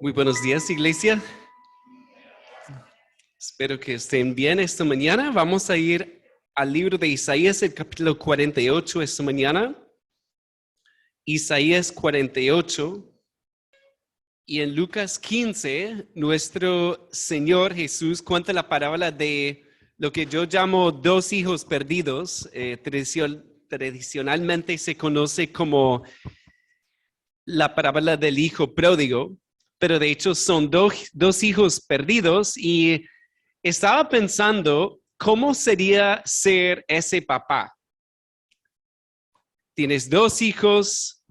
Muy buenos días, iglesia. Espero que estén bien esta mañana. Vamos a ir al libro de Isaías, el capítulo 48 esta mañana. Isaías 48. Y en Lucas 15, nuestro Señor Jesús cuenta la parábola de lo que yo llamo dos hijos perdidos. Tradicionalmente se conoce como la parábola del hijo pródigo, pero de hecho son dos hijos perdidos, y estaba pensando cómo sería ser ese papá. Tienes dos hijos,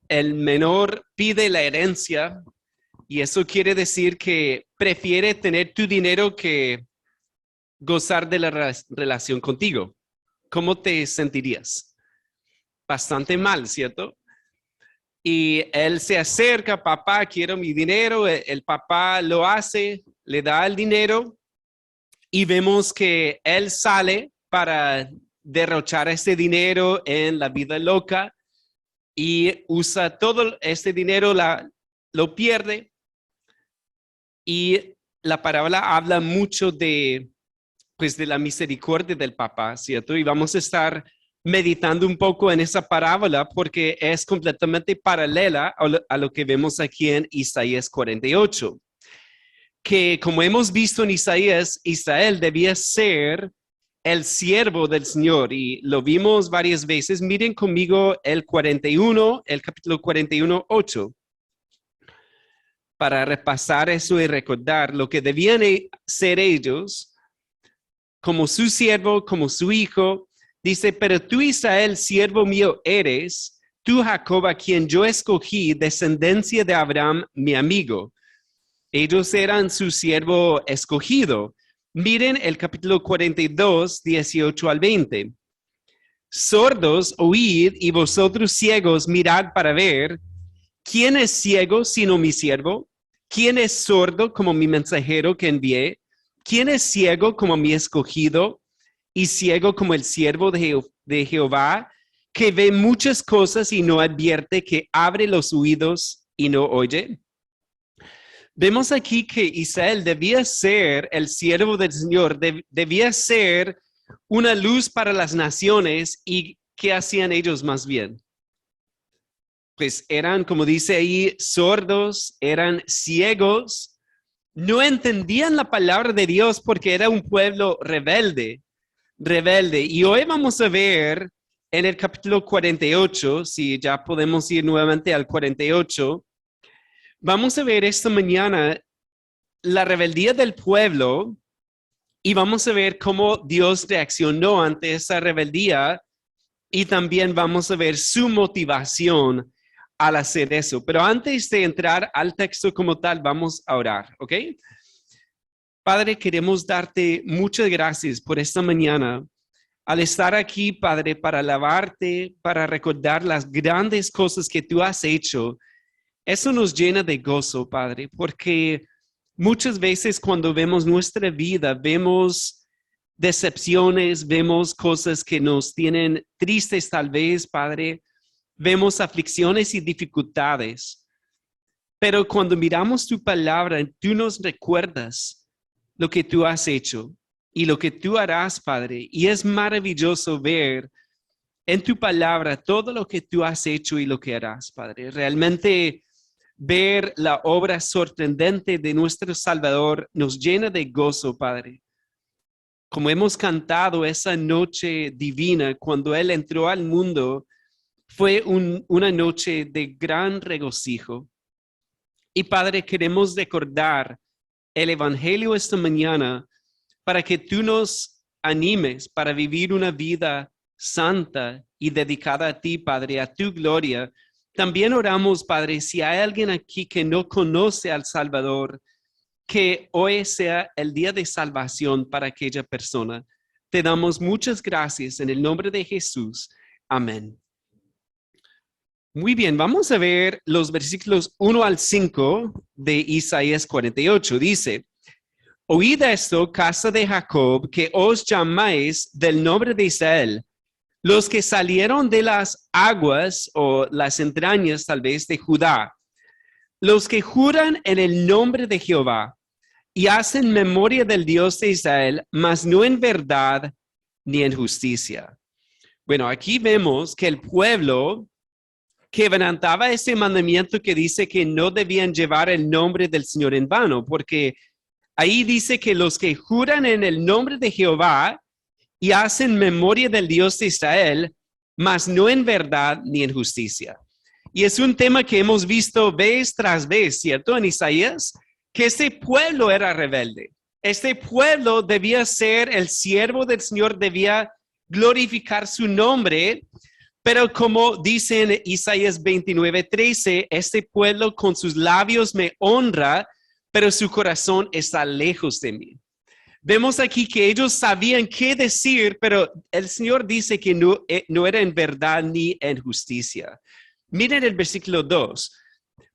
el menor pide la herencia, y eso quiere decir que prefiere tener tu dinero que gozar de la relación contigo. ¿Cómo te sentirías? Bastante mal, ¿cierto? Y él se acerca: papá, quiero mi dinero. El papá lo hace, le da el dinero, y vemos que él sale para derrochar ese dinero en la vida loca y usa todo este dinero, lo pierde. Y la parábola habla mucho de la misericordia del papá, ¿cierto? Y vamos a estar meditando un poco en esa parábola porque es completamente paralela a lo que vemos aquí en Isaías 48. Que como hemos visto en Isaías, Israel debía ser el siervo del Señor, y lo vimos varias veces. Miren conmigo el capítulo 41, 8. Para repasar eso y recordar lo que debían ser ellos como su siervo, como su hijo. Dice: pero tú, Israel, siervo mío eres, tú, Jacob, a quien yo escogí, descendencia de Abraham, mi amigo. Ellos eran su siervo escogido. Miren el capítulo 42, 18 al 20. Sordos, oíd, y vosotros ciegos, mirad para ver. ¿Quién es ciego sino mi siervo? ¿Quién es sordo como mi mensajero que envié? ¿Quién es ciego como mi escogido y ciego como el siervo de Jehová, que ve muchas cosas y no advierte, que abre los oídos y no oye? Vemos aquí que Israel debía ser el siervo del Señor, debía ser una luz para las naciones. ¿Y qué hacían ellos más bien? Pues eran, como dice ahí, sordos, eran ciegos, no entendían la palabra de Dios porque era un pueblo rebelde. Y hoy vamos a ver en el capítulo 48, si ya podemos ir nuevamente al 48, vamos a ver esta mañana la rebeldía del pueblo, y vamos a ver cómo Dios reaccionó ante esa rebeldía, y también vamos a ver su motivación al hacer eso. Pero antes de entrar al texto como tal, vamos a orar, ¿ok? Padre, queremos darte muchas gracias por esta mañana, al estar aquí, Padre, para alabarte, para recordar las grandes cosas que tú has hecho. Eso nos llena de gozo, Padre, porque muchas veces cuando vemos nuestra vida, vemos decepciones, vemos cosas que nos tienen tristes tal vez, Padre, vemos aflicciones y dificultades. Pero cuando miramos tu palabra, tú nos recuerdas lo que tú has hecho y lo que tú harás, Padre. Y es maravilloso ver en tu palabra todo lo que tú has hecho y lo que harás, Padre. Realmente ver la obra sorprendente de nuestro Salvador nos llena de gozo, Padre. Como hemos cantado esa noche divina, cuando Él entró al mundo, fue una noche de gran regocijo. Y Padre, queremos recordar el Evangelio esta mañana para que tú nos animes para vivir una vida santa y dedicada a ti, Padre, a tu gloria. También oramos, Padre, si hay alguien aquí que no conoce al Salvador, que hoy sea el día de salvación para aquella persona. Te damos muchas gracias en el nombre de Jesús. Amén. Muy bien, vamos a ver los versículos 1 al 5 de Isaías 48. Dice: oíd esto, casa de Jacob, que os llamáis del nombre de Israel, los que salieron de las aguas o las entrañas tal vez de Judá. los que juran en el nombre de Jehová y hacen memoria del Dios de Israel, mas no en verdad ni en justicia. Bueno, aquí vemos que el pueblo quebrantaba ese mandamiento que dice que no debían llevar el nombre del Señor en vano, porque ahí dice que los que juran en el nombre de Jehová y hacen memoria del Dios de Israel, mas no en verdad ni en justicia. Y es un tema que hemos visto vez tras vez, ¿cierto? En Isaías, que este pueblo era rebelde. Este pueblo debía ser el siervo del Señor, debía glorificar su nombre, pero como dice en Isaías 29:13, este pueblo con sus labios me honra, pero su corazón está lejos de mí. Vemos aquí que ellos sabían qué decir, pero el Señor dice que no era en verdad ni en justicia. Miren el versículo 2.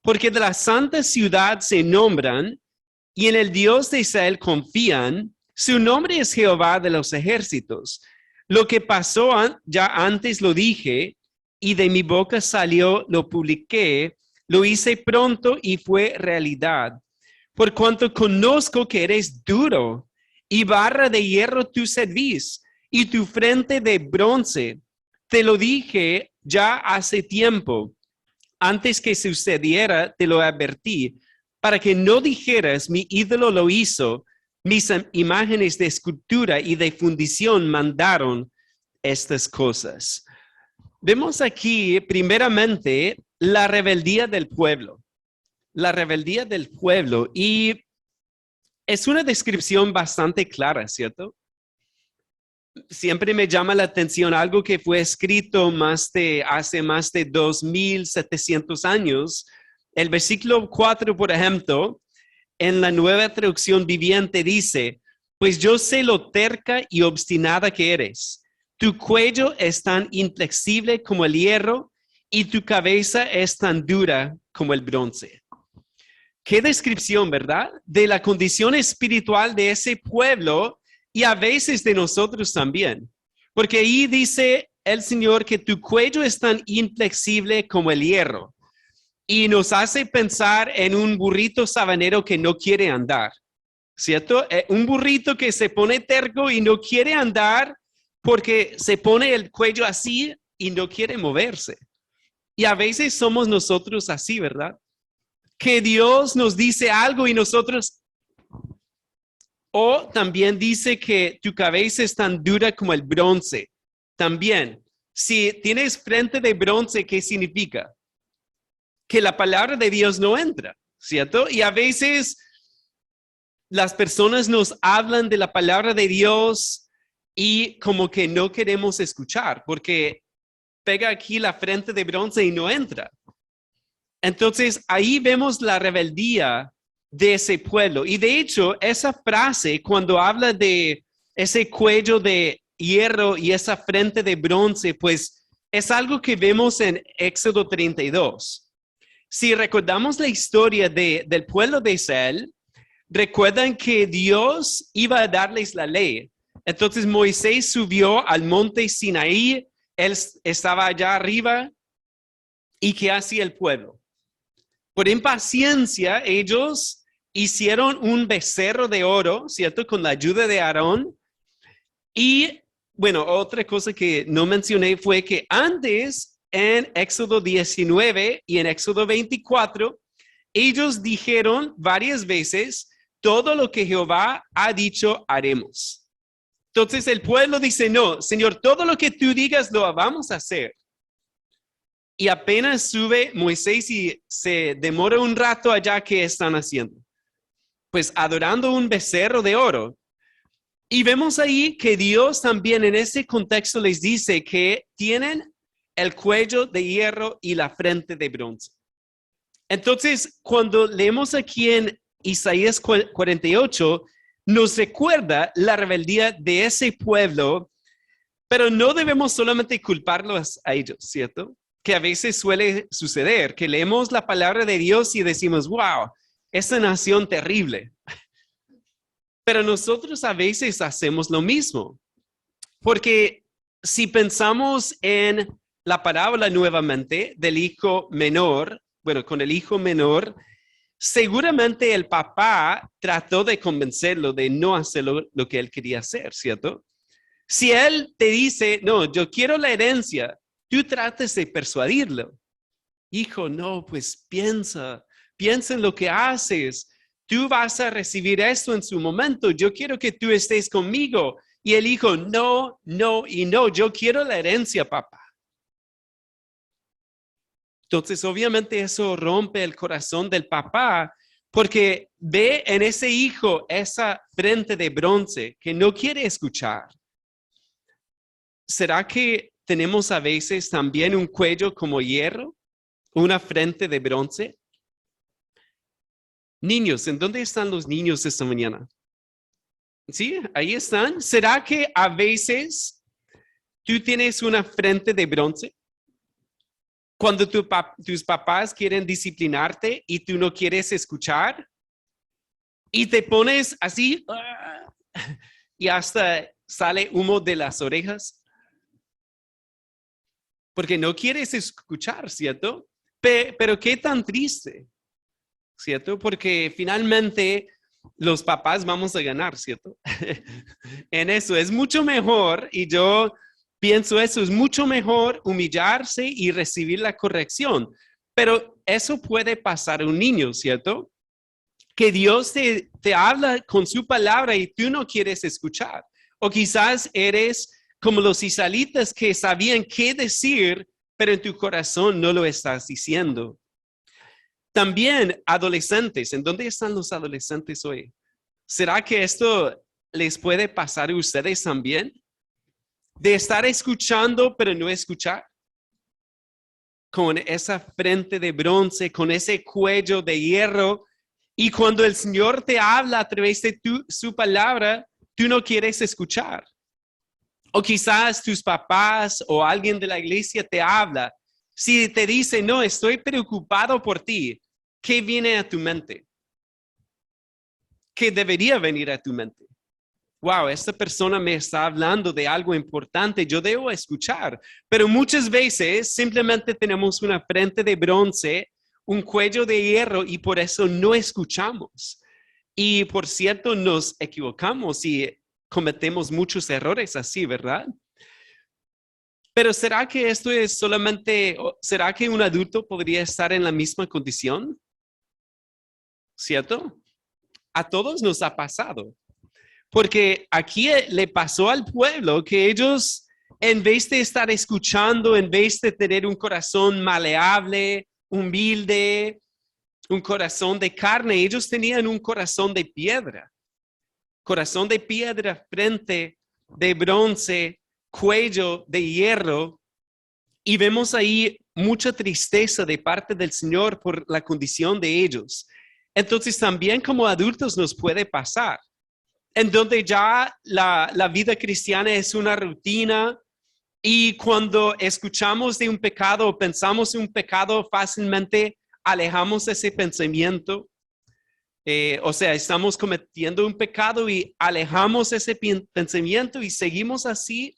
Porque de la santa ciudad se nombran y en el Dios de Israel confían. Su nombre es Jehová de los ejércitos. Lo que pasó ya antes lo dije y de mi boca salió, lo publiqué, lo hice pronto y fue realidad. Por cuanto conozco que eres duro y barra de hierro tu cerviz y tu frente de bronce. Te lo dije ya hace tiempo. Antes que sucediera, te lo advertí, para que no dijeras, mi ídolo lo hizo, mis imágenes de escultura y de fundición mandaron estas cosas. Vemos aquí, primeramente, la rebeldía del pueblo. La rebeldía del pueblo. Y es una descripción bastante clara, ¿cierto? Siempre me llama la atención algo que fue escrito hace más de 2700 años. El versículo 4, por ejemplo, en la Nueva Traducción Viviente dice, pues yo sé lo terca y obstinada que eres. Tu cuello es tan inflexible como el hierro y tu cabeza es tan dura como el bronce. Qué descripción, ¿verdad? De la condición espiritual de ese pueblo y a veces de nosotros también. Porque ahí dice el Señor que tu cuello es tan inflexible como el hierro. Y nos hace pensar en un burrito sabanero que no quiere andar, ¿cierto? Un burrito que se pone terco y no quiere andar porque se pone el cuello así y no quiere moverse. Y a veces somos nosotros así, ¿verdad? Que Dios nos dice algo y nosotros... O también dice que tu cabeza es tan dura como el bronce. También, si tienes frente de bronce, ¿qué significa? Que la palabra de Dios no entra, ¿cierto? Y a veces las personas nos hablan de la palabra de Dios y como que no queremos escuchar porque pega aquí la frente de bronce y no entra. Entonces ahí vemos la rebeldía de ese pueblo. Y de hecho, esa frase, cuando habla de ese cuello de hierro y esa frente de bronce, pues es algo que vemos en Éxodo 32. Si recordamos la historia del pueblo de Israel, recuerdan que Dios iba a darles la ley. Entonces Moisés subió al monte Sinaí, él estaba allá arriba, ¿y qué hacía el pueblo? Por impaciencia, ellos hicieron un becerro de oro, ¿cierto? Con la ayuda de Aarón. Y, bueno, otra cosa que no mencioné fue que antes, en Éxodo 19 y en Éxodo 24, ellos dijeron varias veces, todo lo que Jehová ha dicho, haremos. Entonces el pueblo dice, no, Señor, todo lo que tú digas lo vamos a hacer. Y apenas sube Moisés y se demora un rato allá, ¿qué están haciendo? Pues adorando un becerro de oro. Y vemos ahí que Dios también en ese contexto les dice que tienen el cuello de hierro y la frente de bronce. Entonces, cuando leemos aquí en Isaías 48, nos recuerda la rebeldía de ese pueblo, pero no debemos solamente culparlos a ellos, ¿cierto? Que a veces suele suceder, que leemos la palabra de Dios y decimos, wow, esta nación terrible. Pero nosotros a veces hacemos lo mismo, porque si pensamos en la parábola nuevamente del hijo menor, bueno, con el hijo menor seguramente el papá trató de convencerlo de no hacer lo que él quería hacer, ¿cierto? Si él te dice, no, yo quiero la herencia, tú trates de persuadirlo. Hijo, no, pues piensa en lo que haces. Tú vas a recibir esto en su momento. Yo quiero que tú estés conmigo. Y el hijo, no, no y no. Yo quiero la herencia, papá. Entonces, obviamente eso rompe el corazón del papá porque ve en ese hijo esa frente de bronce que no quiere escuchar. ¿Será que tenemos a veces también un cuello como hierro? ¿Una frente de bronce? Niños, ¿en dónde están los niños esta mañana? Sí, ahí están. ¿Será que a veces tú tienes una frente de bronce? Cuando tus papás quieren disciplinarte y tú no quieres escuchar y te pones así y hasta sale humo de las orejas porque no quieres escuchar, ¿cierto? Pero qué tan triste, ¿cierto? Porque finalmente los papás vamos a ganar, ¿cierto? En eso es mucho mejor, y yo pienso eso, es mucho mejor humillarse y recibir la corrección. Pero eso puede pasar a un niño, ¿cierto? Que Dios te habla con su palabra y tú no quieres escuchar. O quizás eres como los israelitas que sabían qué decir, pero en tu corazón no lo estás diciendo. También adolescentes, ¿en dónde están los adolescentes hoy? ¿Será que esto les puede pasar a ustedes también? De estar escuchando, pero no escuchar. Con esa frente de bronce, con ese cuello de hierro. Y cuando el Señor te habla a través de su palabra, tú no quieres escuchar. O quizás tus papás o alguien de la iglesia te habla. Si te dice, no, estoy preocupado por ti, ¿qué viene a tu mente? ¿Qué debería venir a tu mente? Wow, esta persona me está hablando de algo importante, yo debo escuchar. Pero muchas veces simplemente tenemos una frente de bronce, un cuello de hierro y por eso no escuchamos. Y por cierto, nos equivocamos y cometemos muchos errores así, ¿verdad? Pero ¿será que esto es solamente, será que un adulto podría estar en la misma condición? ¿Cierto? A todos nos ha pasado. Porque aquí le pasó al pueblo que ellos, en vez de estar escuchando, en vez de tener un corazón maleable, humilde, un corazón de carne, ellos tenían un corazón de piedra. Corazón de piedra, frente de bronce, cuello de hierro. Y vemos ahí mucha tristeza de parte del Señor por la condición de ellos. Entonces también como adultos nos puede pasar, en donde ya la vida cristiana es una rutina y cuando escuchamos de un pecado o pensamos en un pecado fácilmente alejamos ese pensamiento. O sea, estamos cometiendo un pecado y alejamos ese pensamiento y seguimos así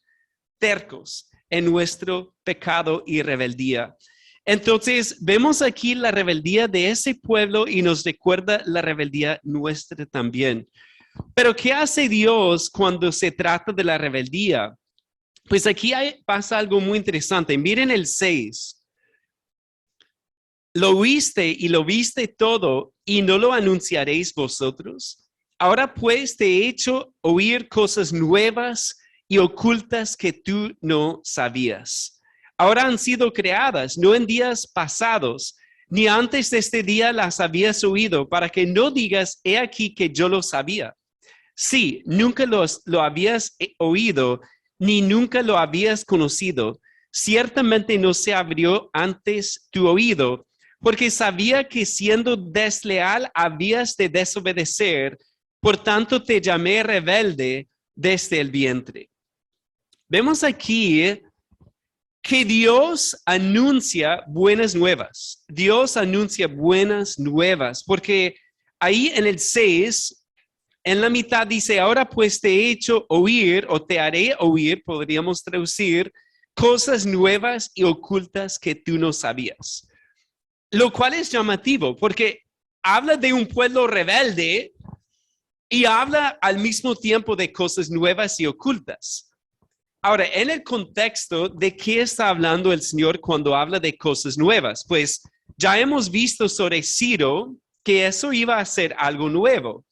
tercos en nuestro pecado y rebeldía. Entonces, vemos aquí la rebeldía de ese pueblo y nos recuerda la rebeldía nuestra también. Pero ¿qué hace Dios cuando se trata de la rebeldía? Pues aquí pasa algo muy interesante. Miren el 6. Lo oíste y lo viste todo y no lo anunciaréis vosotros. Ahora pues te he hecho oír cosas nuevas y ocultas que tú no sabías. Ahora han sido creadas, no en días pasados, ni antes de este día las habías oído, para que no digas, he aquí que yo lo sabía. Sí, nunca lo habías oído, ni nunca lo habías conocido. Ciertamente no se abrió antes tu oído, porque sabía que siendo desleal habías de desobedecer, por tanto te llamé rebelde desde el vientre. Vemos aquí que Dios anuncia buenas nuevas. Dios anuncia buenas nuevas, porque ahí en el 6, en la mitad dice, ahora pues te he hecho oír o te haré oír, podríamos traducir, cosas nuevas y ocultas que tú no sabías. Lo cual es llamativo porque habla de un pueblo rebelde y habla al mismo tiempo de cosas nuevas y ocultas. Ahora, en el contexto, ¿de qué está hablando el Señor cuando habla de cosas nuevas? Pues ya hemos visto sobre Ciro que eso iba a ser algo nuevo.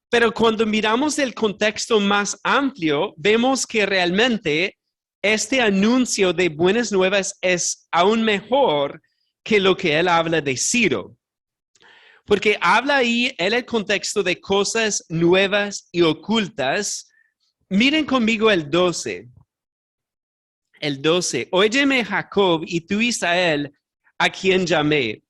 Pero cuando miramos el contexto más amplio, vemos que realmente este anuncio de buenas nuevas es aún mejor que lo que él habla de Ciro. Porque habla ahí en el contexto de cosas nuevas y ocultas. Miren conmigo el 12. El 12. Óyeme, Jacob, y tú, Israel, a quien llamé.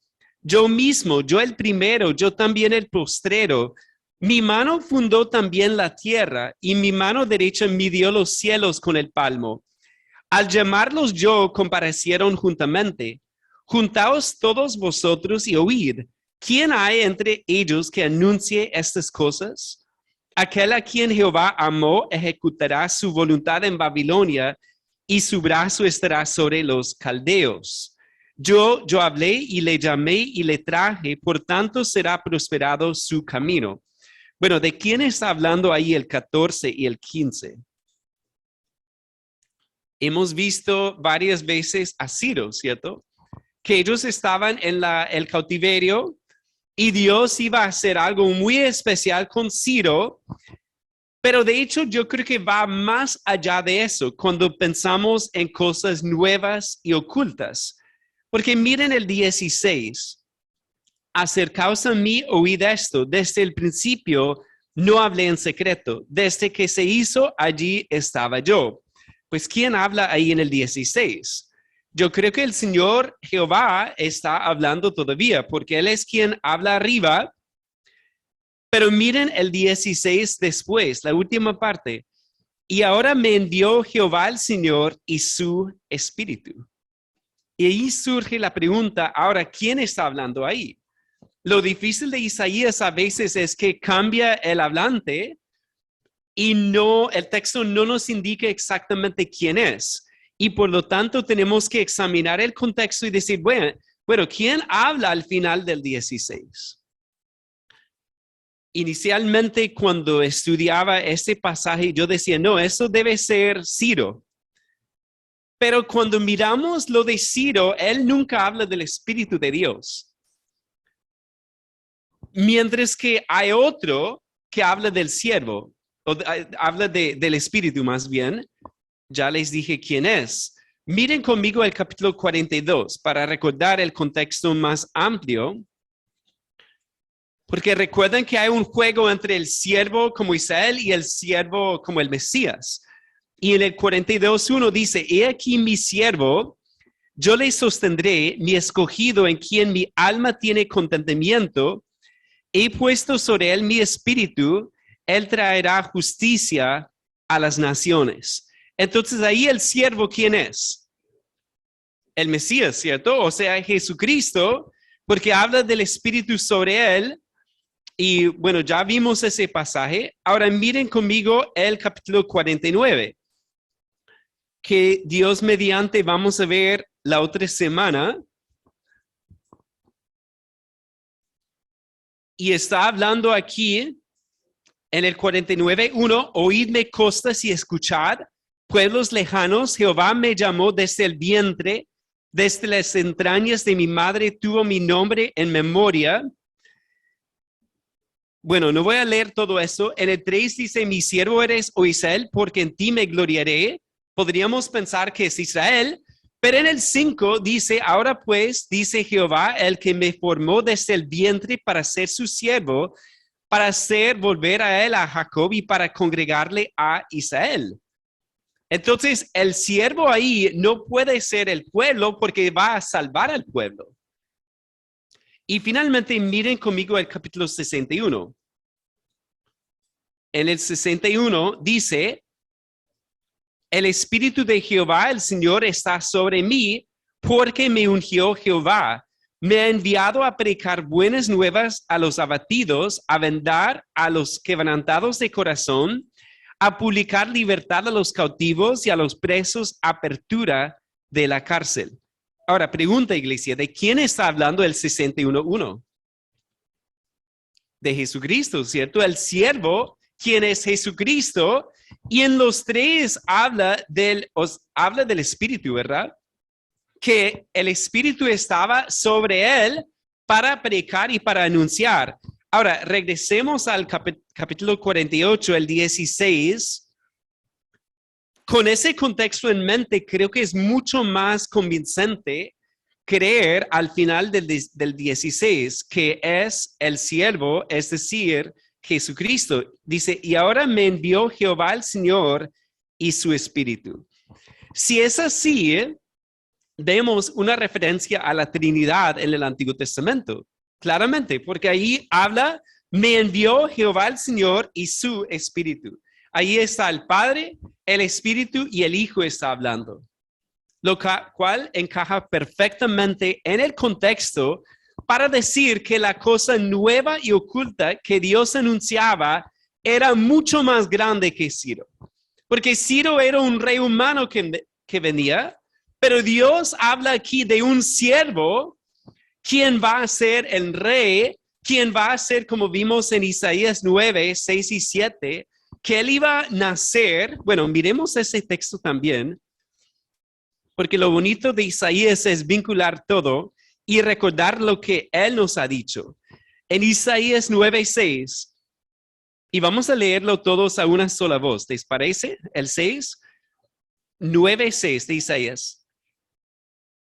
Yo mismo, yo el primero, yo también el postrero. Mi mano fundó también la tierra, y mi mano derecha midió los cielos con el palmo. Al llamarlos yo, comparecieron juntamente. Juntaos todos vosotros y oíd. ¿Quién hay entre ellos que anuncie estas cosas? Aquel a quien Jehová amó ejecutará su voluntad en Babilonia, y su brazo estará sobre los caldeos. Yo hablé y le llamé y le traje, por tanto será prosperado su camino. Bueno, ¿de quién está hablando ahí el 14 y el 15? Hemos visto varias veces a Ciro, ¿cierto? Que ellos estaban en el cautiverio y Dios iba a hacer algo muy especial con Ciro. Pero de hecho, yo creo que va más allá de eso cuando pensamos en cosas nuevas y ocultas. Porque miren el 16. Acercaos a mí, oíd esto. Desde el principio no hablé en secreto. Desde que se hizo, allí estaba yo. Pues, ¿quién habla ahí en el 16? Yo creo que el Señor Jehová está hablando todavía, porque Él es quien habla arriba. Pero miren el 16 después, la última parte. Y ahora me envió Jehová el Señor y su Espíritu. Y ahí surge la pregunta, ahora, ¿quién está hablando ahí? Lo difícil de Isaías a veces es que cambia el hablante y el texto no nos indica exactamente quién es. Y por lo tanto tenemos que examinar el contexto y decir, bueno, ¿quién habla al final del 16? Inicialmente, cuando estudiaba este pasaje, yo decía, no, eso debe ser Ciro. Pero cuando miramos lo de Ciro, él nunca habla del Espíritu de Dios. Mientras que hay otro que habla del siervo, habla del Espíritu más bien. Ya les dije quién es. Miren conmigo el capítulo 42 para recordar el contexto más amplio. Porque recuerdan que hay un juego entre el siervo como Israel y el siervo como el Mesías. Y en el 42:1 dice, he aquí mi siervo, yo le sostendré, mi escogido en quien mi alma tiene contentamiento, he puesto sobre él mi espíritu, él traerá justicia a las naciones. Entonces ahí el siervo, ¿quién es? El Mesías, ¿cierto? O sea, Jesucristo, porque habla del espíritu sobre él. Y bueno, ya vimos ese pasaje. Ahora miren conmigo el capítulo 49, que Dios mediante vamos a ver la otra semana. Y está hablando aquí en el 49:1, oídme costas y escuchad, pueblos lejanos, Jehová me llamó desde el vientre, desde las entrañas de mi madre tuvo mi nombre en memoria. Bueno, no voy a leer todo eso. En el 3 dice, mi siervo eres, oh Israel, porque en ti me gloriaré. Podríamos pensar que es Israel, pero en el 5 dice, ahora pues, dice Jehová, el que me formó desde el vientre para ser su siervo, para hacer volver a él a Jacob y para congregarle a Israel. Entonces, el siervo ahí no puede ser el pueblo porque va a salvar al pueblo. Y finalmente, miren conmigo el capítulo 61. En el 61 dice, el Espíritu de Jehová, el Señor, está sobre mí, porque me ungió Jehová. Me ha enviado a predicar buenas nuevas a los abatidos, a vendar a los quebrantados de corazón, a publicar libertad a los cautivos y a los presos, apertura de la cárcel. Ahora, pregunta, iglesia, ¿de quién está hablando el 61:1? de Jesucristo, ¿cierto? El siervo, quien es Jesucristo, y en los tres habla del Espíritu, ¿verdad? Que el Espíritu estaba sobre él para predicar y para anunciar. Ahora, regresemos al capítulo 48, el 16. Con ese contexto en mente, creo que es mucho más convincente creer al final del 16 que es el siervo, es decir, Jesucristo. Dice, y ahora me envió Jehová el Señor y su Espíritu. Si es así, vemos una referencia a la Trinidad en el Antiguo Testamento, claramente, porque ahí habla, me envió Jehová el Señor y su Espíritu. Ahí está el Padre, el Espíritu y el Hijo está hablando, lo cual encaja perfectamente en el contexto para decir que la cosa nueva y oculta que Dios anunciaba era mucho más grande que Ciro. Porque Ciro era un rey humano que venía, pero Dios habla aquí de un siervo, quien va a ser el rey, quien va a ser, como vimos en Isaías 9, 6 y 7, que él iba a nacer. Bueno, miremos ese texto también, porque lo bonito de Isaías es vincular todo y recordar lo que él nos ha dicho. En Isaías 9, 6, y vamos a leerlo todos a una sola voz, ¿les parece? El 6, 9, 6 de Isaías.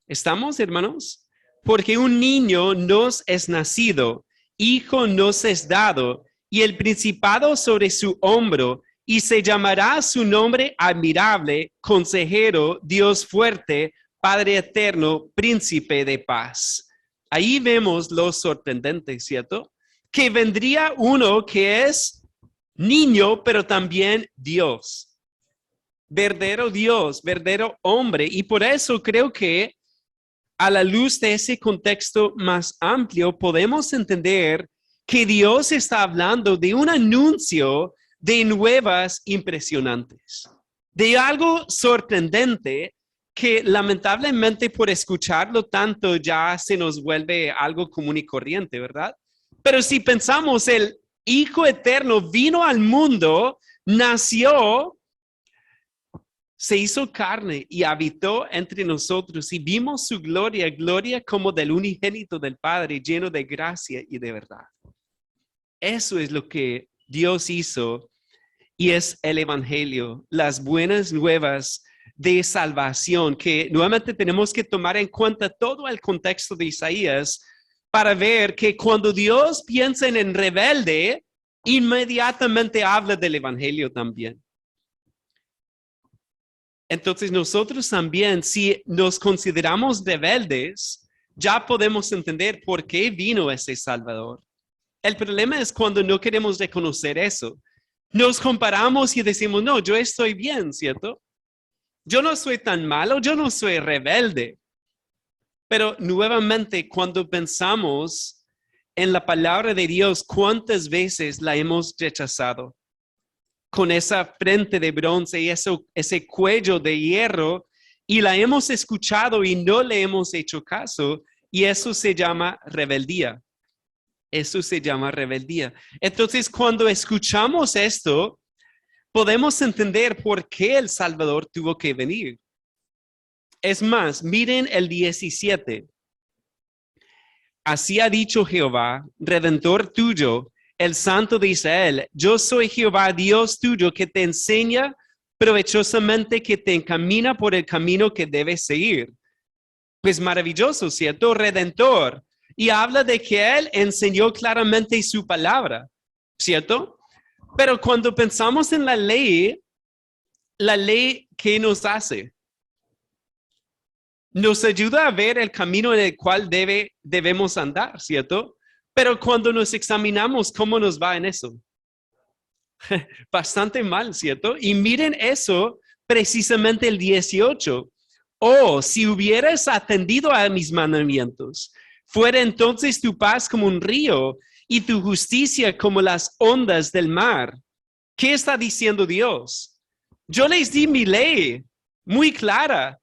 ¿Estamos, hermanos? Porque un niño nos es nacido, hijo nos es dado, y el principado sobre su hombro, y se llamará su nombre admirable, consejero, Dios fuerte, Padre eterno, príncipe de paz. Ahí vemos lo sorprendente, ¿cierto? Que vendría uno que es niño, pero también Dios. Verdadero Dios, verdadero hombre. Y por eso creo que a la luz de ese contexto más amplio, podemos entender que Dios está hablando de un anuncio de nuevas impresionantes, de algo sorprendente que lamentablemente por escucharlo tanto ya se nos vuelve algo común y corriente, ¿verdad? Pero si pensamos, el Hijo Eterno vino al mundo, nació, se hizo carne y habitó entre nosotros y vimos su gloria, gloria como del unigénito del Padre, lleno de gracia y de verdad. Eso es lo que Dios hizo y es el Evangelio, las buenas nuevas de salvación, que nuevamente tenemos que tomar en cuenta todo el contexto de Isaías para ver que cuando Dios piensa en rebelde, inmediatamente habla del Evangelio también. Entonces nosotros también, si nos consideramos rebeldes, ya podemos entender por qué vino ese Salvador. El problema es cuando no queremos reconocer eso. Nos comparamos y decimos, no, yo estoy bien, ¿cierto? Yo no soy tan malo, yo no soy rebelde. Pero nuevamente, cuando pensamos en la palabra de Dios, ¿cuántas veces la hemos rechazado? Con esa frente de bronce y ese cuello de hierro, y la hemos escuchado y no le hemos hecho caso, y eso se llama rebeldía. Eso se llama rebeldía. Entonces, cuando escuchamos esto, podemos entender por qué el Salvador tuvo que venir. Es más, miren el 17. Así ha dicho Jehová, Redentor tuyo, el Santo de Israel, yo soy Jehová, Dios tuyo, que te enseña provechosamente, que te encamina por el camino que debes seguir. Pues maravilloso, ¿cierto? Redentor. Y habla de que Él enseñó claramente su palabra, ¿cierto? Pero cuando pensamos en la ley, ¿qué nos hace? Nos ayuda a ver el camino en el cual debemos andar, ¿cierto? Pero cuando nos examinamos, ¿cómo nos va en eso? Bastante mal, ¿cierto? Y miren eso, precisamente el 18. Oh, si hubieras atendido a mis mandamientos, fuera entonces tu paz como un río y tu justicia como las ondas del mar. ¿Qué está diciendo Dios? Yo les di mi ley muy clara.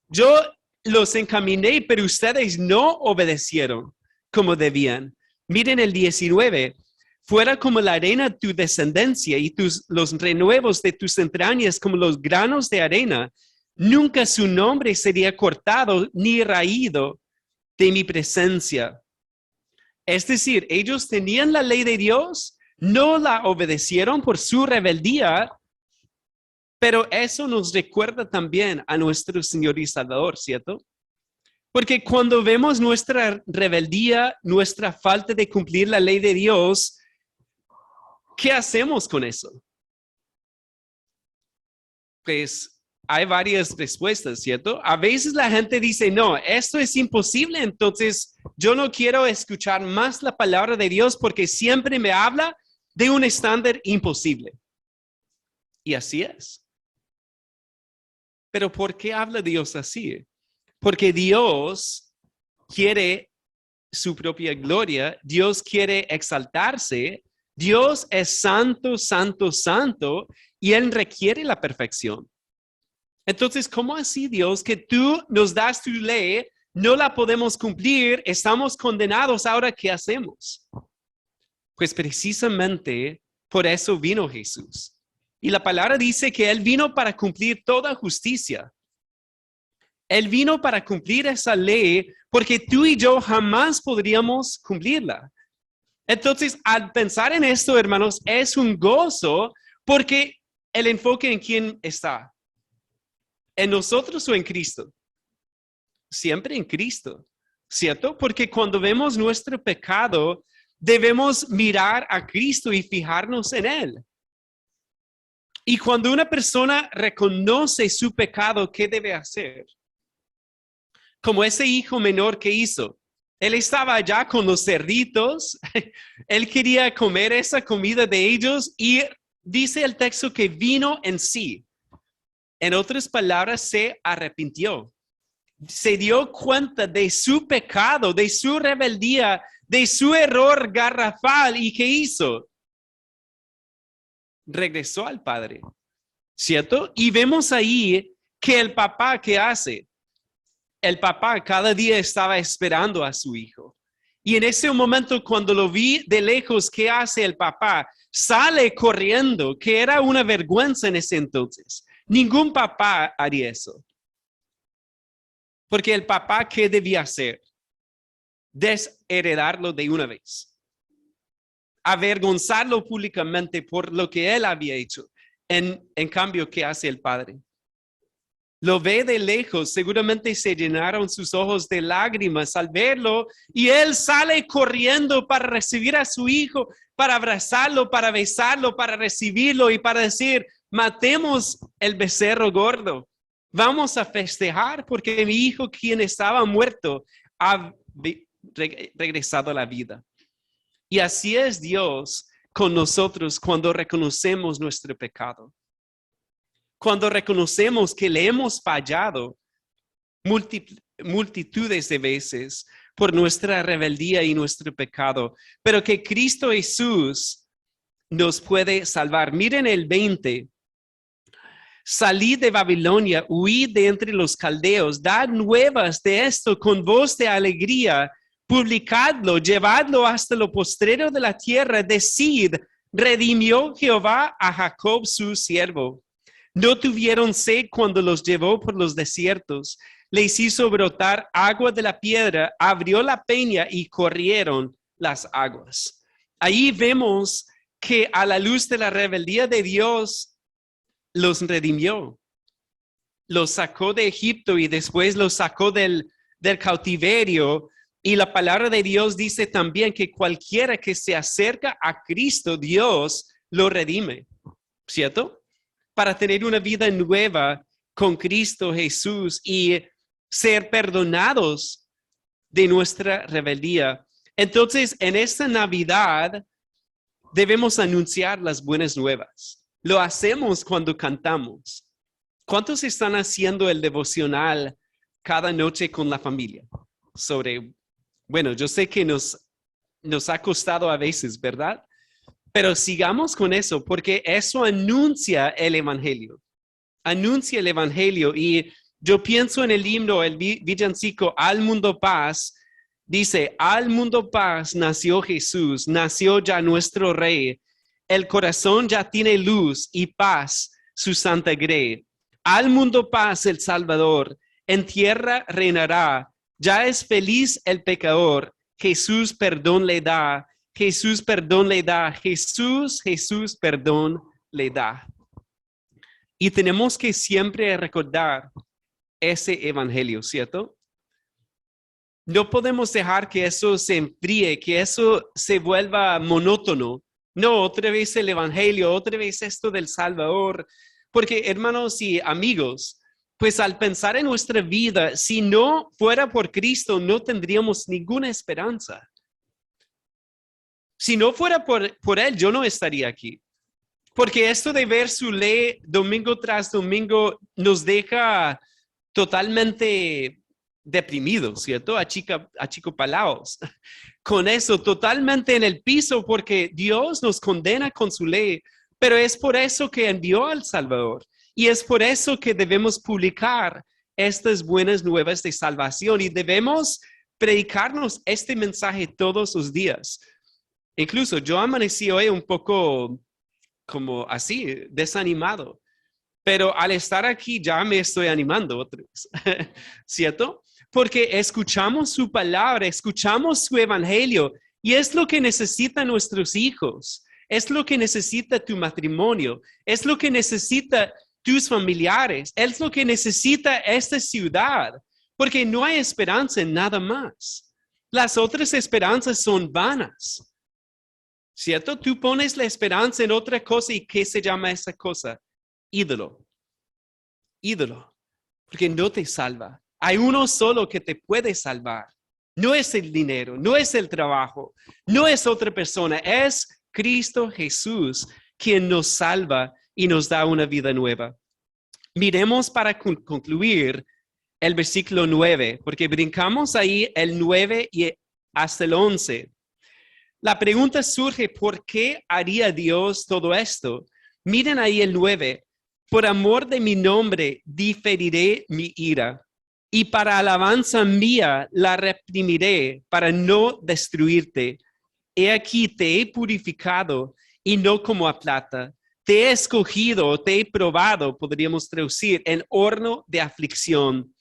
Yo los encaminé, pero ustedes no obedecieron como debían. Miren el 19. Fuera como la arena tu descendencia y los renuevos de tus entrañas como los granos de arena. Nunca su nombre sería cortado ni raído de mi presencia. Es decir, ellos tenían la ley de Dios, no la obedecieron por su rebeldía, pero eso nos recuerda también a nuestro Señor y Salvador, ¿cierto? Porque cuando vemos nuestra rebeldía, nuestra falta de cumplir la ley de Dios, ¿qué hacemos con eso? Pues hay varias respuestas, ¿cierto? A veces la gente dice, no, esto es imposible, entonces yo no quiero escuchar más la palabra de Dios porque siempre me habla de un estándar imposible. Y así es. Pero ¿por qué habla Dios así? Porque Dios quiere su propia gloria, Dios quiere exaltarse, Dios es santo, santo, santo, y Él requiere la perfección. Entonces, ¿cómo así, Dios, que tú nos das tu ley, no la podemos cumplir, estamos condenados, ahora qué hacemos? Pues precisamente por eso vino Jesús. Y la palabra dice que Él vino para cumplir toda justicia. Él vino para cumplir esa ley porque tú y yo jamás podríamos cumplirla. Entonces, al pensar en esto, hermanos, es un gozo porque el enfoque en quién está. ¿En nosotros o en Cristo? Siempre en Cristo, ¿cierto? Porque cuando vemos nuestro pecado, debemos mirar a Cristo y fijarnos en Él. Y cuando una persona reconoce su pecado, ¿qué debe hacer? Como ese hijo menor que hizo. Él estaba allá con los cerditos, él quería comer esa comida de ellos y dice el texto que vino en sí. En otras palabras, se arrepintió. Se dio cuenta de su pecado, de su rebeldía, de su error garrafal. ¿Y qué hizo? Regresó al padre, ¿cierto? Y vemos ahí que el papá, ¿qué hace? El papá cada día estaba esperando a su hijo. Y en ese momento, cuando lo vi de lejos, ¿qué hace el papá? Sale corriendo, que era una vergüenza en ese entonces. Ningún papá haría eso. Porque el papá, ¿qué debía hacer? Desheredarlo de una vez. Avergonzarlo públicamente por lo que él había hecho. En cambio, ¿qué hace el padre? Lo ve de lejos, seguramente se llenaron sus ojos de lágrimas al verlo y él sale corriendo para recibir a su hijo, para abrazarlo, para besarlo, para recibirlo y para decir, matemos el becerro gordo. Vamos a festejar porque mi hijo, quien estaba muerto, ha regresado a la vida. Y así es Dios con nosotros cuando reconocemos nuestro pecado. Cuando reconocemos que le hemos fallado multitudes de veces por nuestra rebeldía y nuestro pecado, pero que Cristo Jesús nos puede salvar. Miren el 20. Salid de Babilonia, huid de entre los caldeos, dad nuevas de esto con voz de alegría, publicadlo, llevadlo hasta lo postrero de la tierra, decid, redimió Jehová a Jacob su siervo. No tuvieron sed cuando los llevó por los desiertos, les hizo brotar agua de la piedra, abrió la peña y corrieron las aguas. Ahí vemos que a la luz de la rebeldía de Dios, los redimió, los sacó de Egipto y después los sacó del cautiverio. Y la palabra de Dios dice también que cualquiera que se acerca a Cristo, Dios lo redime, ¿cierto? Para tener una vida nueva con Cristo Jesús y ser perdonados de nuestra rebeldía. Entonces, en esta Navidad debemos anunciar las buenas nuevas. Lo hacemos cuando cantamos. ¿Cuántos están haciendo el devocional cada noche con la familia? Bueno, yo sé que nos ha costado a veces, ¿verdad? Pero sigamos con eso, porque eso anuncia el evangelio. Anuncia el evangelio. Y yo pienso en el himno, el villancico, Al Mundo Paz, Dice, al mundo paz nació Jesús, nació ya nuestro Rey. El corazón ya tiene luz y paz, su santa grey. Al mundo paz el Salvador, en tierra reinará. Ya es feliz el pecador, Jesús perdón le da, Jesús perdón le da, Jesús perdón le da. Y tenemos que siempre recordar ese evangelio, ¿cierto? No podemos dejar que eso se enfríe, que eso se vuelva monótono. No, otra vez el evangelio, otra vez esto del Salvador. Porque, hermanos y amigos, pues al pensar en nuestra vida, si no fuera por Cristo, no tendríamos ninguna esperanza. Si no fuera por Él, yo no estaría aquí. Porque esto de ver su ley domingo tras domingo nos deja totalmente deprimidos, ¿cierto? Achicopalados. Con eso totalmente en el piso porque Dios nos condena con su ley, pero es por eso que envió al Salvador y es por eso que debemos publicar estas buenas nuevas de salvación y debemos predicarnos este mensaje todos los días. Incluso yo amanecí hoy un poco como así, desanimado. Pero al estar aquí ya me estoy animando otra vez, ¿cierto? Porque escuchamos su palabra, escuchamos su evangelio y es lo que necesitan nuestros hijos, es lo que necesita tu matrimonio, es lo que necesita tus familiares, es lo que necesita esta ciudad, porque no hay esperanza en nada más. Las otras esperanzas son vanas. ¿Cierto? Tú pones la esperanza en otra cosa y ¿qué se llama esa cosa? Ídolo. Ídolo. Porque no te salva. Hay uno solo que te puede salvar. No es el dinero, no es el trabajo, no es otra persona. Es Cristo Jesús quien nos salva y nos da una vida nueva. Miremos para concluir el versículo 9, porque brincamos ahí el 9 y hasta el 11. La pregunta surge, ¿por qué haría Dios todo esto? Miren ahí el 9. Por amor de mi nombre diferiré mi ira y para alabanza mía la reprimiré para no destruirte. He aquí te he purificado y no como a plata. Te he escogido, te he probado, podríamos traducir, en horno de aflicción.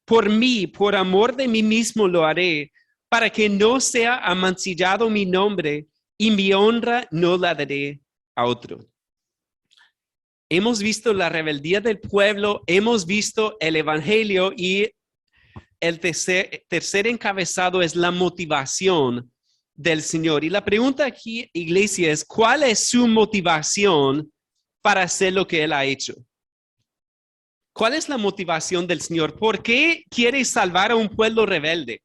Por mí, por amor de mí mismo lo haré, para que no sea amancillado mi nombre y mi honra no la daré a otro. Hemos visto la rebeldía del pueblo, hemos visto el evangelio y el tercer encabezado es la motivación del Señor. Y la pregunta aquí, iglesia, es ¿cuál es su motivación para hacer lo que Él ha hecho? ¿Cuál es la motivación del Señor? ¿Por qué quiere salvar a un pueblo rebelde?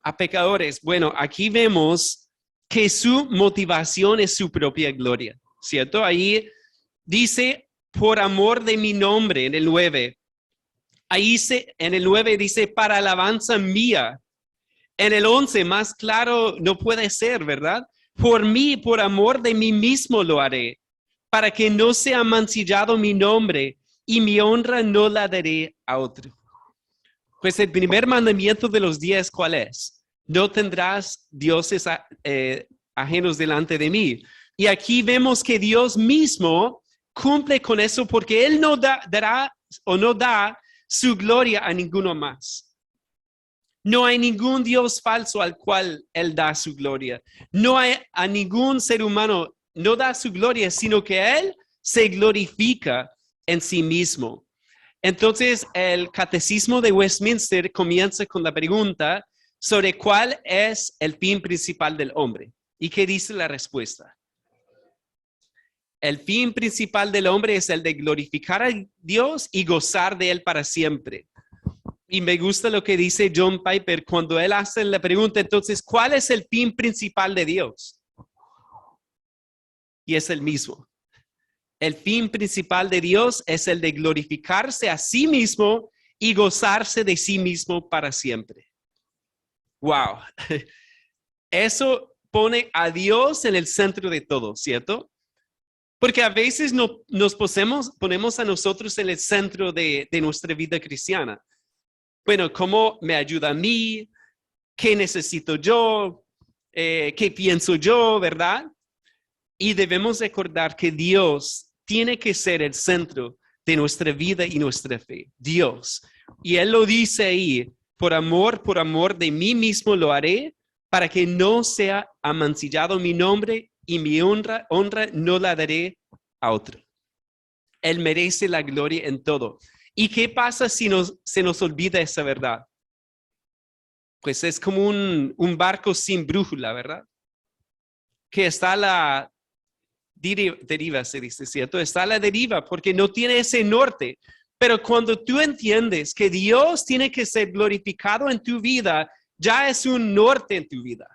A pecadores. Bueno, aquí vemos que su motivación es su propia gloria, ¿cierto? Ahí dice, por amor de mi nombre, en el 9. Ahí en el 9 dice, para alabanza mía. En el 11, más claro no puede ser, ¿verdad? Por mí, por amor de mí mismo lo haré, para que no sea mancillado mi nombre y mi honra no la daré a otro. Pues el primer mandamiento de los 10, ¿cuál es? No tendrás dioses ajenos delante de mí. Y aquí vemos que Dios mismo cumple con eso porque Él no dará o no da su gloria a ninguno más. No hay ningún Dios falso al cual Él da su gloria. No hay a ningún ser humano, no da su gloria, sino que Él se glorifica en sí mismo. Entonces, el Catecismo de Westminster comienza con la pregunta sobre cuál es el fin principal del hombre. ¿Y qué dice la respuesta? El fin principal del hombre es el de glorificar a Dios y gozar de Él para siempre. Y me gusta lo que dice John Piper cuando él hace la pregunta, entonces, ¿cuál es el fin principal de Dios? Y es el mismo. El fin principal de Dios es el de glorificarse a sí mismo y gozarse de sí mismo para siempre. Wow. Eso pone a Dios en el centro de todo, ¿cierto? Porque a veces nos ponemos a nosotros en el centro de nuestra vida cristiana. Bueno, ¿cómo me ayuda a mí? ¿Qué necesito yo? ¿Qué pienso yo? ¿Verdad? Y debemos recordar que Dios tiene que ser el centro de nuestra vida y nuestra fe. Dios. Y Él lo dice ahí, por amor de mí mismo lo haré, para que no sea amancillado mi nombre y mi honra no la daré a otro. Él merece la gloria en todo. ¿Y qué pasa si se nos olvida esa verdad? Pues es como un barco sin brújula, ¿verdad? Que está a la deriva, se dice, ¿cierto? Está a la deriva porque no tiene ese norte. Pero cuando tú entiendes que Dios tiene que ser glorificado en tu vida, ya es un norte en tu vida.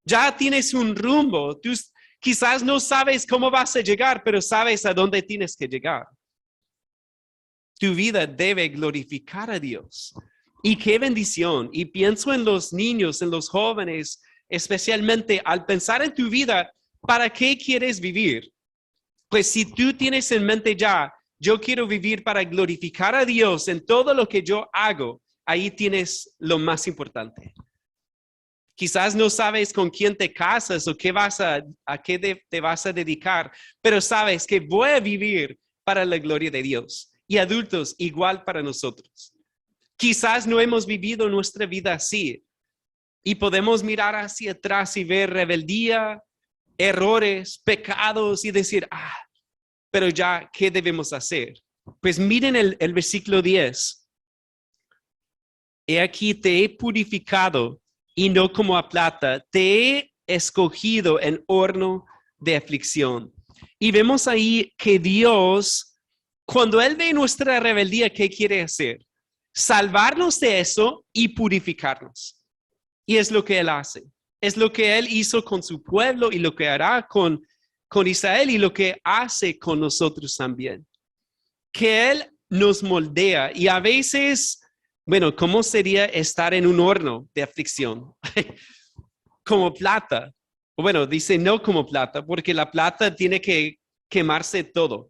Ya tienes un rumbo. Tú quizás no sabes cómo vas a llegar, pero sabes a dónde tienes que llegar. Tu vida debe glorificar a Dios. Y qué bendición. Y pienso en los niños, en los jóvenes, especialmente al pensar en tu vida, ¿para qué quieres vivir? Pues si tú tienes en mente ya, yo quiero vivir para glorificar a Dios en todo lo que yo hago, ahí tienes lo más importante. Quizás no sabes con quién te casas o a qué te vas a dedicar, pero sabes que voy a vivir para la gloria de Dios. Y adultos, igual para nosotros. Quizás no hemos vivido nuestra vida así y podemos mirar hacia atrás y ver rebeldía, errores, pecados y decir, pero ya, ¿qué debemos hacer? Pues miren el versículo 10. He aquí te he purificado y no como a plata, te he escogido en horno de aflicción. Y vemos ahí que Dios, cuando Él ve nuestra rebeldía, ¿qué quiere hacer? Salvarnos de eso y purificarnos. Y es lo que Él hace. Es lo que Él hizo con su pueblo y lo que hará con Israel y lo que hace con nosotros también. Que Él nos moldea y a veces, bueno, ¿cómo sería estar en un horno de aflicción? Como plata. Bueno, dice no como plata porque la plata tiene que quemarse todo.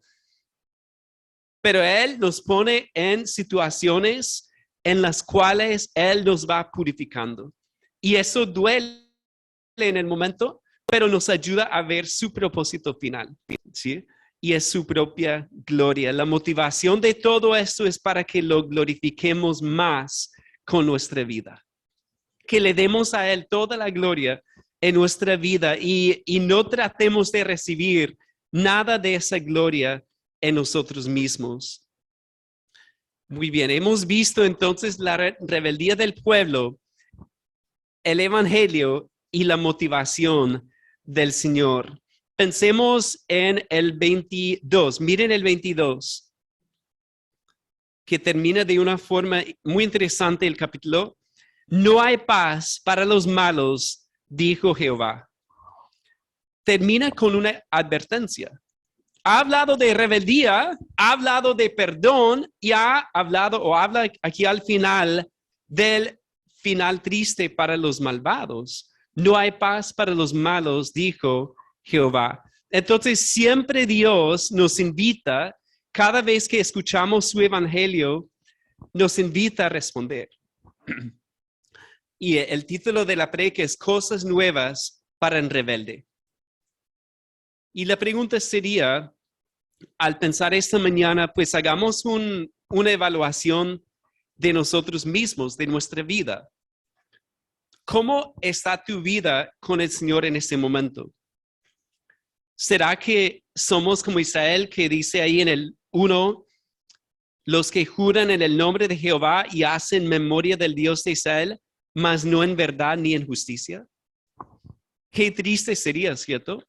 Pero Él nos pone en situaciones en las cuales Él nos va purificando. Y eso duele en el momento, pero nos ayuda a ver su propósito final, ¿sí? Y es su propia gloria. La motivación de todo esto es para que lo glorifiquemos más con nuestra vida. Que le demos a Él toda la gloria en nuestra vida y no tratemos de recibir nada de esa gloria en nosotros mismos. Muy bien, hemos visto entonces la rebeldía del pueblo, el evangelio y la motivación del Señor. Pensemos en el 22. Miren el 22, que termina de una forma muy interesante el capítulo. No hay paz para los malos, dijo Jehová. Termina con una advertencia. Ha hablado de rebeldía, ha hablado de perdón y habla aquí al final del final triste para los malvados. No hay paz para los malos, dijo Jehová. Entonces siempre Dios nos invita, cada vez que escuchamos su evangelio, nos invita a responder. Y el título de la predica es Cosas Nuevas para el Rebelde. Y la pregunta sería, al pensar esta mañana, pues hagamos una evaluación de nosotros mismos, de nuestra vida. ¿Cómo está tu vida con el Señor en este momento? ¿Será que somos como Israel que dice ahí en el 1, los que juran en el nombre de Jehová y hacen memoria del Dios de Israel, mas no en verdad ni en justicia? Qué triste sería, ¿cierto?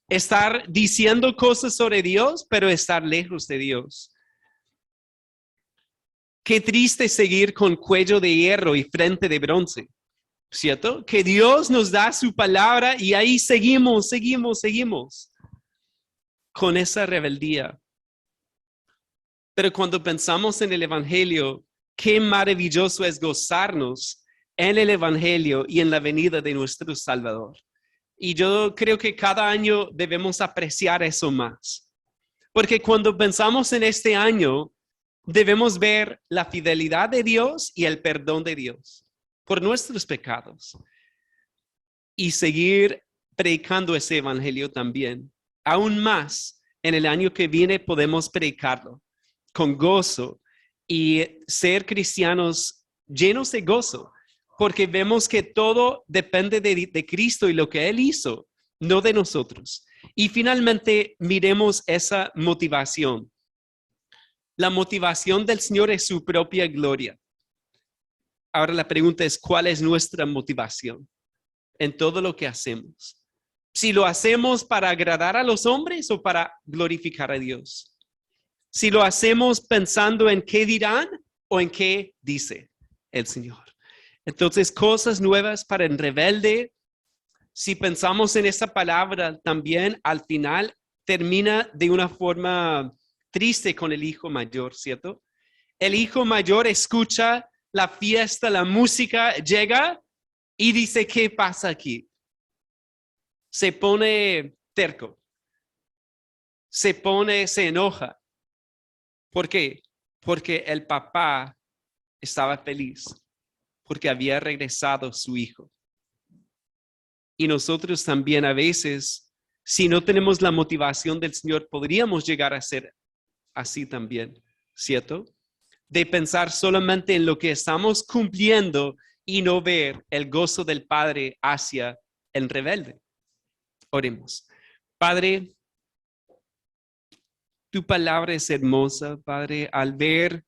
Estar diciendo cosas sobre Dios, pero estar lejos de Dios. Qué triste seguir con cuello de hierro y frente de bronce, ¿cierto? Que Dios nos da su palabra y ahí seguimos con esa rebeldía. Pero cuando pensamos en el evangelio, qué maravilloso es gozarnos en el evangelio y en la venida de nuestro Salvador. Y yo creo que cada año debemos apreciar eso más. Porque cuando pensamos en este año, debemos ver la fidelidad de Dios y el perdón de Dios. por nuestros pecados y seguir predicando ese evangelio también. Aún más, en el año que viene podemos predicarlo con gozo y ser cristianos llenos de gozo, porque vemos que todo depende de Cristo y lo que Él hizo, no de nosotros. Y finalmente miremos esa motivación. La motivación del Señor es su propia gloria. Ahora la pregunta es, ¿cuál es nuestra motivación en todo lo que hacemos? Si lo hacemos para agradar a los hombres o para glorificar a Dios. Si lo hacemos pensando en qué dirán o en qué dice el Señor. Entonces, cosas nuevas para el rebelde. Si pensamos en esa palabra también, al final termina de una forma triste con el hijo mayor, ¿cierto? El hijo mayor escucha la fiesta, la música, llega y dice, ¿qué pasa aquí? Se pone terco, se enoja. ¿Por qué? Porque el papá estaba feliz, porque había regresado su hijo. Y nosotros también a veces, si no tenemos la motivación del Señor, podríamos llegar a ser así también, ¿cierto? De pensar solamente en lo que estamos cumpliendo y no ver el gozo del Padre hacia el rebelde. Oremos. Padre, tu palabra es hermosa, Padre, al ver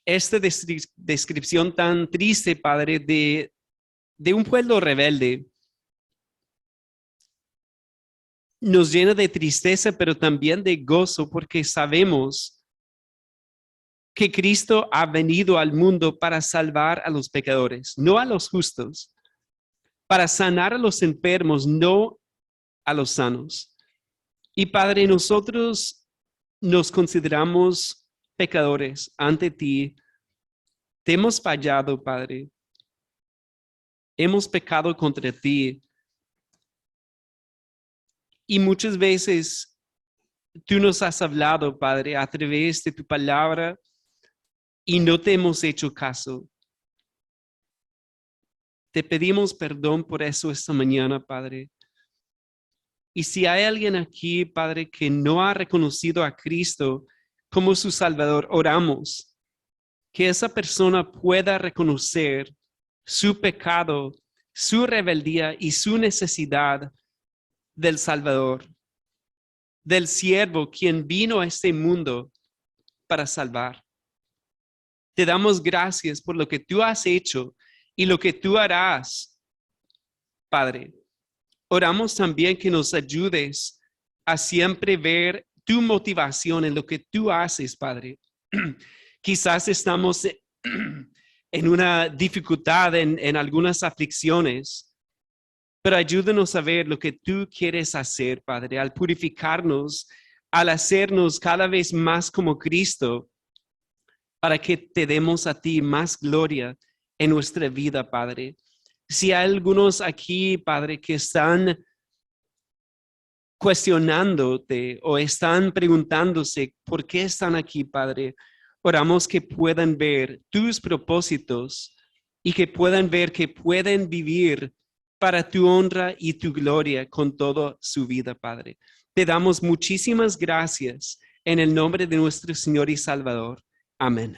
esta descripción tan triste, Padre, de un pueblo rebelde. Nos llena de tristeza, pero también de gozo, porque sabemos que Cristo ha venido al mundo para salvar a los pecadores, no a los justos, para sanar a los enfermos, no a los sanos. Y Padre, nosotros nos consideramos pecadores ante ti. Te hemos fallado, Padre. Hemos pecado contra ti. Y muchas veces tú nos has hablado, Padre, a través de tu palabra y no te hemos hecho caso. Te pedimos perdón por eso esta mañana, Padre. Y si hay alguien aquí, Padre, que no ha reconocido a Cristo como su Salvador, oramos que esa persona pueda reconocer su pecado, su rebeldía y su necesidad del Salvador, del siervo quien vino a este mundo para salvar. Te damos gracias por lo que tú has hecho y lo que tú harás, Padre. Oramos también que nos ayudes a siempre ver tu motivación en lo que tú haces, Padre. Quizás estamos en una dificultad, en algunas aflicciones, pero ayúdanos a ver lo que tú quieres hacer, Padre, al purificarnos, al hacernos cada vez más como Cristo, para que te demos a ti más gloria en nuestra vida, Padre. Si hay algunos aquí, Padre, que están cuestionándote o están preguntándose por qué están aquí, Padre, oramos que puedan ver tus propósitos y que puedan ver que pueden vivir para tu honra y tu gloria con toda su vida, Padre. Te damos muchísimas gracias en el nombre de nuestro Señor y Salvador. Amén.